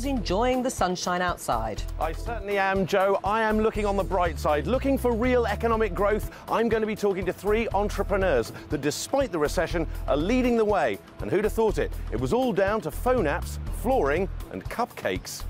enjoying the sunshine outside. I certainly am, Joe. I am looking on the bright side, looking for real economic growth. I'm going to be talking to 3 entrepreneurs that, despite the recession, are leading the way. And who'd have thought it? It was all down to phone apps, flooring and cupcakes.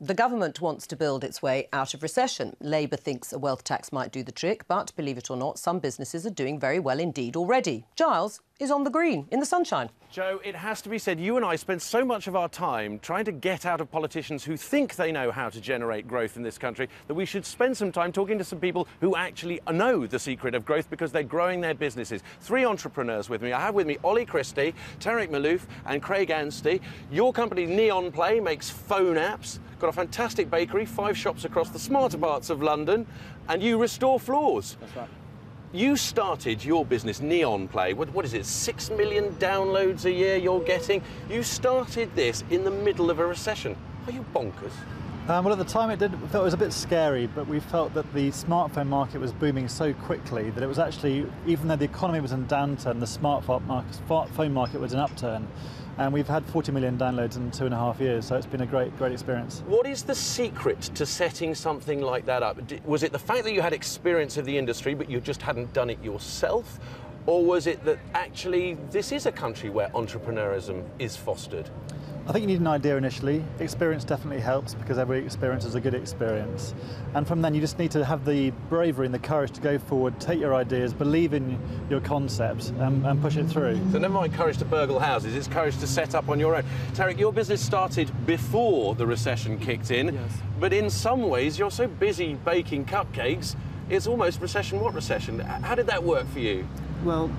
The government wants to build its way out of recession. Labour thinks a wealth tax might do the trick, but believe it or not, some businesses are doing very well indeed already. Giles is on the green, in the sunshine. Joe, it has to be said, you and I spend so much of our time trying to get out of politicians who think they know how to generate growth in this country, that we should spend some time talking to some people who actually know the secret of growth because they're growing their businesses. 3 entrepreneurs with me. I have with me Oli Christie, Tarek Malouf and Craig Anstey. Your company, Neon Play, makes phone apps, got a fantastic bakery, 5 shops across the smarter parts of London, and you restore floors. That's right. You started your business, Neon Play. What is it, 6 million downloads a year you're getting? You started this in the middle of a recession. Are you bonkers? Well, at the time it felt it was a bit scary, but we felt that the smartphone market was booming so quickly that it was actually, even though the economy was in downturn, the smartphone market was in upturn. And we've had 40 million downloads in 2.5 years, so it's been a great experience. What is the secret to setting something like that up? Was it the fact that you had experience of the industry, but you just hadn't done it yourself? Or was it that actually this is a country where entrepreneurism is fostered? I think you need an idea initially. Experience definitely helps because every experience is a good experience. And from then you just need to have the bravery and the courage to go forward, take your ideas, believe in your concept and push it through. So never mind courage to burgle houses, it's courage to set up on your own. Tarek, your business started before the recession kicked in, yes. But in some ways you're so busy baking cupcakes, it's almost recession what recession? How did that work for you? Well,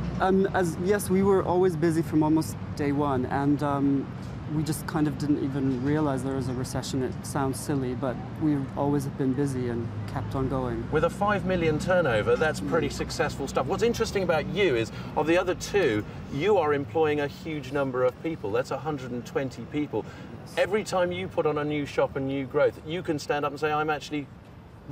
yes, we were always busy from almost day one, and we just kind of didn't even realize there was a recession. It sounds silly, but we've always been busy and kept on going. With a 5 million turnover, that's pretty successful stuff. What's interesting about you is, of the other 2, you are employing a huge number of people. That's 120 people. Every time you put on a new shop and new growth, you can stand up and say, I'm actually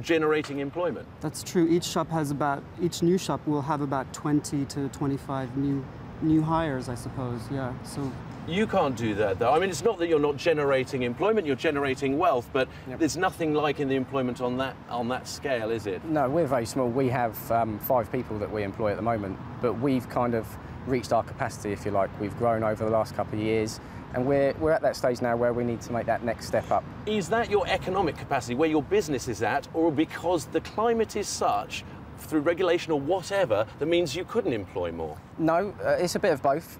generating employment. That's true. Each new shop will have about 20 to 25 new hires, I suppose, yeah. So. You can't do that, though. I mean, it's not that you're not generating employment, you're generating wealth, but there's nothing like in the employment on that scale, is it? No, we're very small. We have 5 people that we employ at the moment, but we've kind of reached our capacity, if you like. We've grown over the last couple of years, and we're at that stage now where we need to make that next step up. Is that your economic capacity, where your business is at, or because the climate is such, through regulation or whatever, that means you couldn't employ more? No, it's a bit of both.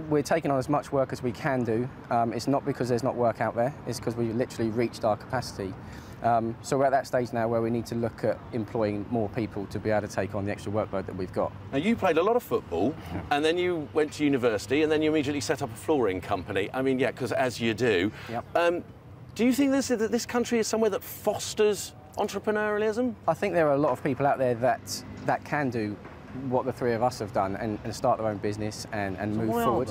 We're taking on as much work as we can do. It's not because there's not work out there, it's because we literally reached our capacity. So we're at that stage now where we need to look at employing more people to be able to take on the extra workload that we've got. Now, you played a lot of football, and then you went to university, and then you immediately set up a flooring company. I mean, yeah, because as you do. Yep. Do you think this country is somewhere that fosters entrepreneurialism? I think there are a lot of people out there that can do what the 3 of us have done and start their own business and move forward.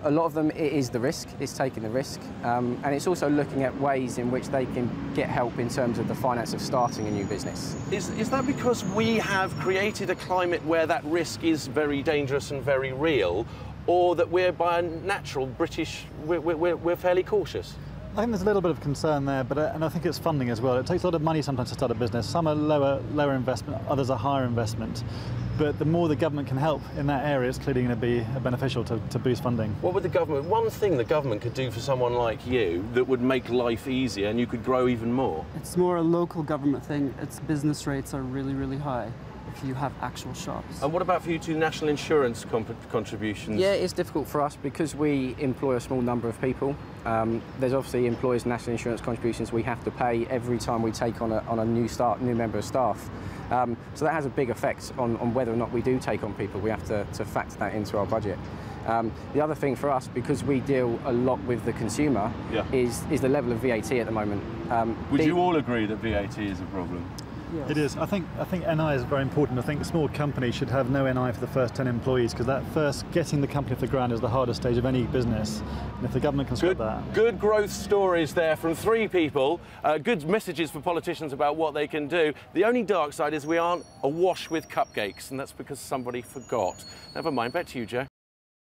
A lot of them, it is the risk, it's taking the risk, and it's also looking at ways in which they can get help in terms of the finance of starting a new business. Is that because we have created a climate where that risk is very dangerous and very real, or that we're by a natural British, we're fairly cautious? I think there's a little bit of concern there, and I think it's funding as well. It takes a lot of money sometimes to start a business. Some are lower investment, others are higher investment. But the more the government can help in that area, it's clearly going to be beneficial to boost funding. What would the government, one thing the government could do for someone like you that would make life easier and you could grow even more? It's more a local government thing. Its business rates are really, really high if you have actual shops. And what about for you 2 national insurance contributions? Yeah, it's difficult for us because we employ a small number of people. There's obviously employers' national insurance contributions we have to pay every time we take on a new member of staff. So that has a big effect on whether or not we do take on people. We have to factor that into our budget. The other thing for us, because we deal a lot with the consumer, is the level of VAT at the moment. Would you all agree that VAT is a problem? Yes. It is. I think NI is very important. I think a small company should have no NI for the first 10 employees because that first getting the company off the ground is the hardest stage of any business. And if the government can stop that. Good growth stories there from 3 people. Good messages for politicians about what they can do. The only dark side is we aren't awash with cupcakes, and that's because somebody forgot. Never mind. Back to you, Joe.